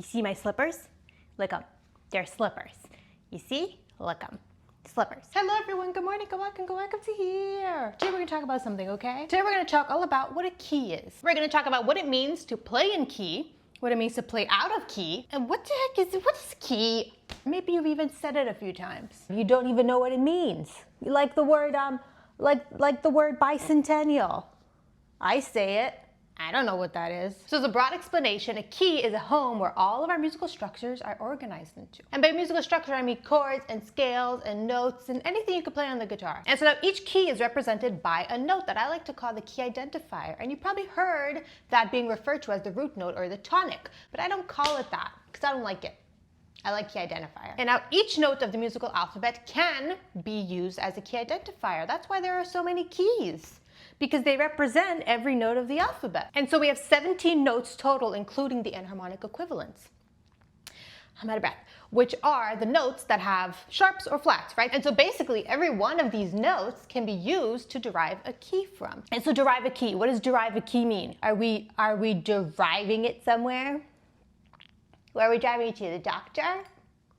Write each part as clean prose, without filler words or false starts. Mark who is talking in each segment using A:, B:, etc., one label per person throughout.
A: You see my slippers? Look them. They're slippers. You see? Look them. Slippers. Hello everyone, good morning, welcome to here. Today we're going to talk about something, okay? Today we're going to talk all about what a key is. We're going to talk about what it means to play in key, what it means to play out of key, and what is key? Maybe you've even said it a few times. You don't even know what it means. You like the word, like the word bicentennial. I say it. I don't know what that is. So as a broad explanation, a key is a home where all of our musical structures are organized into. And by musical structure, I mean chords and scales and notes and anything you could play on the guitar. And so now each key is represented by a note that I like to call the key identifier. And you probably heard that being referred to as the root note or the tonic, but I don't call it that because I don't like it. I like key identifier. And now each note of the musical alphabet can be used as a key identifier. That's why there are so many keys, because they represent every note of the alphabet. And so we have 17 notes total, including the enharmonic equivalents. I'm out of breath. Which are the notes that have sharps or flats, right? And so basically every one of these notes can be used to derive a key from. And so derive a key, what does derive a key mean? Are we deriving it somewhere? Where are we driving it to? The doctor?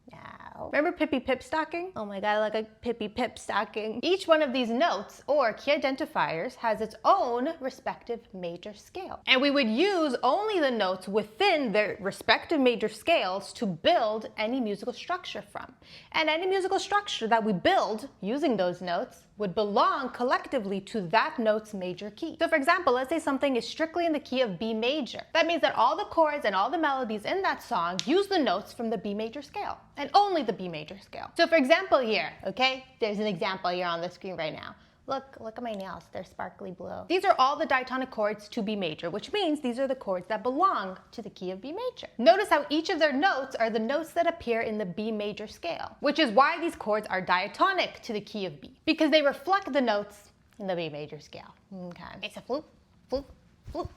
A: No. Remember Pippi Pipstocking? Oh my god, I like a Pippi Pipstocking. Each one of these notes, or key identifiers, has its own respective major scale. And we would use only the notes within their respective major scales to build any musical structure from. And any musical structure that we build using those notes would belong collectively to that note's major key. So for example, let's say something is strictly in the key of B major. That means that all the chords and all the melodies in that song use the notes from the B major scale, and only the B major scale. So for example here, okay, there's an example here on the screen right now. Look at my nails, they're sparkly blue. These are all the diatonic chords to B major, which means these are the chords that belong to the key of B major. Notice how each of their notes are the notes that appear in the B major scale, which is why these chords are diatonic to the key of B, because they reflect the notes in the B major scale. Okay, it's a flute, flute, flute,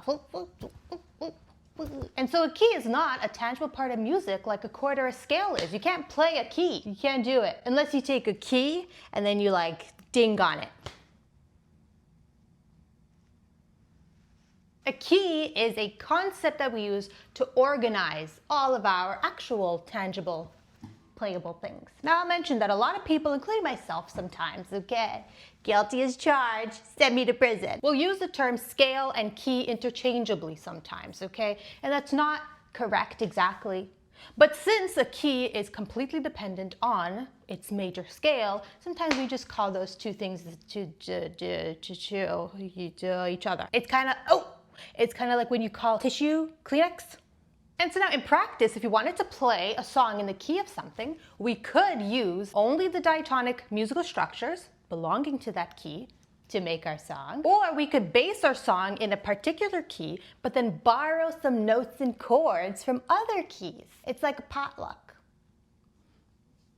A: flute, flute, flute, flute, flute. And so a key is not a tangible part of music like a chord or a scale is. You can't play a key. You can't do it unless you take a key and then you like ding on it. A key is a concept that we use to organize all of our actual tangible playable things. Now I'll mention that a lot of people, including myself sometimes, okay, guilty as charged, send me to prison, will use the term scale and key interchangeably sometimes, okay? And that's not correct exactly. But since a key is completely dependent on its major scale, sometimes we just call those two things to each other. It's kind of like when you call tissue Kleenex. And so now in practice, if you wanted to play a song in the key of something, we could use only the diatonic musical structures belonging to that key to make our song. Or we could base our song in a particular key, but then borrow some notes and chords from other keys. It's like a potluck.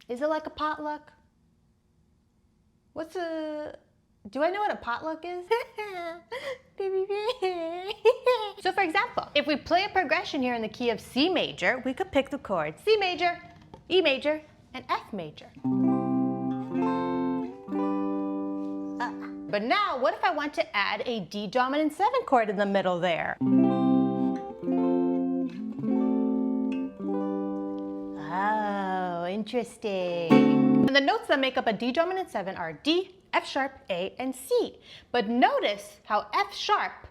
A: Is it like a potluck? Do I know what a potluck is? So for example, if we play a progression here in the key of C major, we could pick the chords C major, E major, and F major. But now, what if I want to add a D dominant 7 chord in the middle there? Oh, interesting. And the notes that make up a D dominant 7 are D, F sharp, A, and C. But notice how F sharp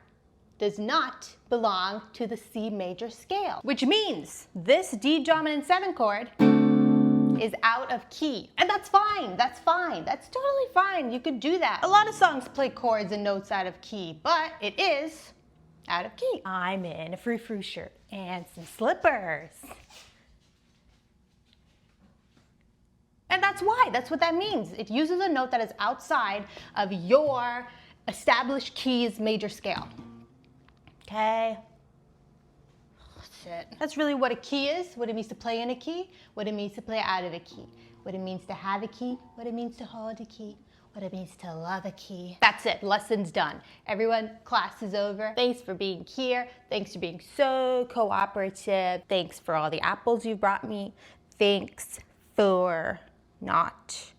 A: does not belong to the C major scale, which means this D dominant 7 chord is out of key. And that's fine, that's totally fine, you could do that. A lot of songs play chords and notes out of key, but it is out of key. I'm in a frou-frou shirt and some slippers. And that's what that means. It uses a note that is outside of your established key's major scale. Okay? That's really what a key is, what it means to play in a key, what it means to play out of a key, what it means to have a key, what it means to hold a key, what it means to love a key. That's it, lesson's done. Everyone, class is over. Thanks for being here. Thanks for being so cooperative. Thanks for all the apples you brought me. Thanks for not,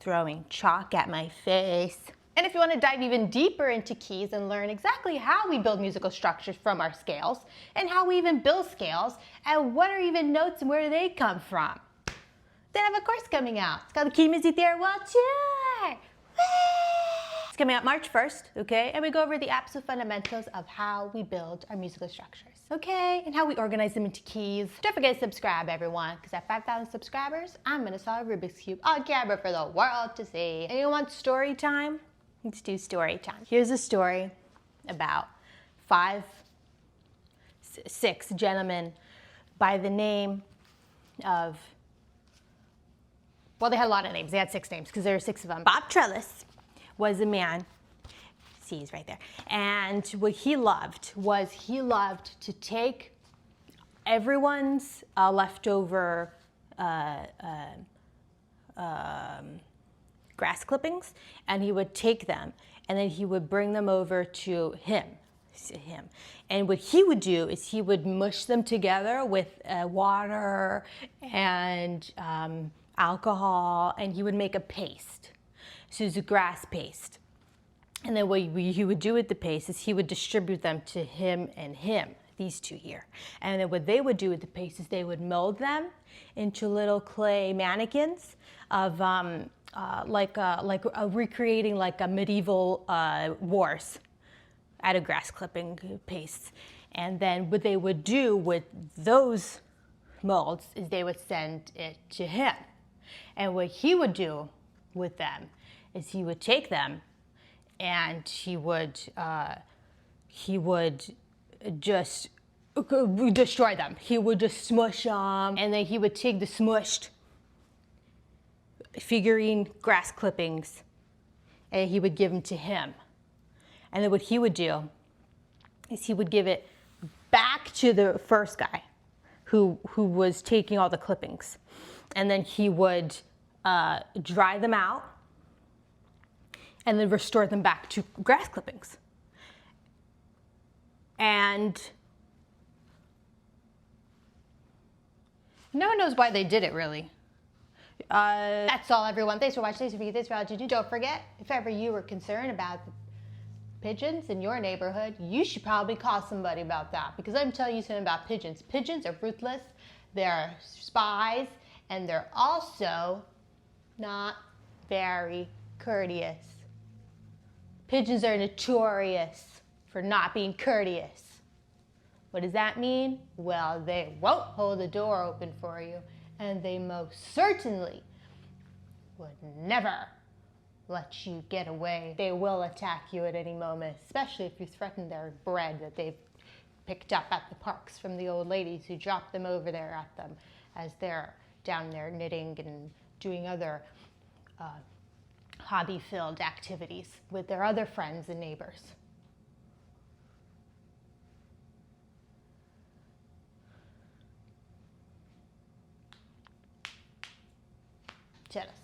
A: throwing chalk at my face. And if you want to dive even deeper into keys and learn exactly how we build musical structures from our scales, and how we even build scales, and what are even notes and where do they come from, then I have a course coming out. It's called the Key Music Theory World Tour. It's coming out March 1st, okay? And we go over the absolute fundamentals of how we build our musical structures, okay? And how we organize them into keys. Don't forget to subscribe, everyone, because at 5,000 subscribers, I'm gonna solve a Rubik's Cube on camera for the world to see. And you want story time? Let's do story time. Here's a story about six gentlemen by the name of, well, they had a lot of names. They had 6 names because there were 6 of them. Bob Trellis was a man, see, he's right there. And what he loved was he loved to take everyone's leftover grass clippings, and he would take them and then he would bring them over to him. And what he would do is he would mush them together with water and alcohol, and he would make a paste. So it's a grass paste. And then what he would do with the paste is he would distribute them to him and him, these 2 here. And then what they would do with the paste is they would mold them into little clay mannequins of recreating like a medieval wars out of grass clipping paste. And then what they would do with those molds is they would send it to him. And what he would do with them is he would take them and he would just destroy them. He would just smush them, and then he would take the smushed figurine grass clippings and he would give them to him. And then what he would do is he would give it back to the first guy who was taking all the clippings. And then he would dry them out and then restore them back to grass clippings. And no one knows why they did it, really. That's all, everyone. Thanks for watching. Thanks for watching. Don't forget, if ever you were concerned about the pigeons in your neighborhood, you should probably call somebody about that, because I'm telling you something about pigeons. Pigeons are ruthless, they're spies, and they're also not very courteous. Pigeons are notorious for not being courteous. What does that mean? Well, they won't hold the door open for you, and they most certainly would never let you get away. They will attack you at any moment, especially if you threaten their bread that they've picked up at the parks from the old ladies who drop them over there at them as they're down there knitting and doing other hobby-filled activities with their other friends and neighbors. Jealous.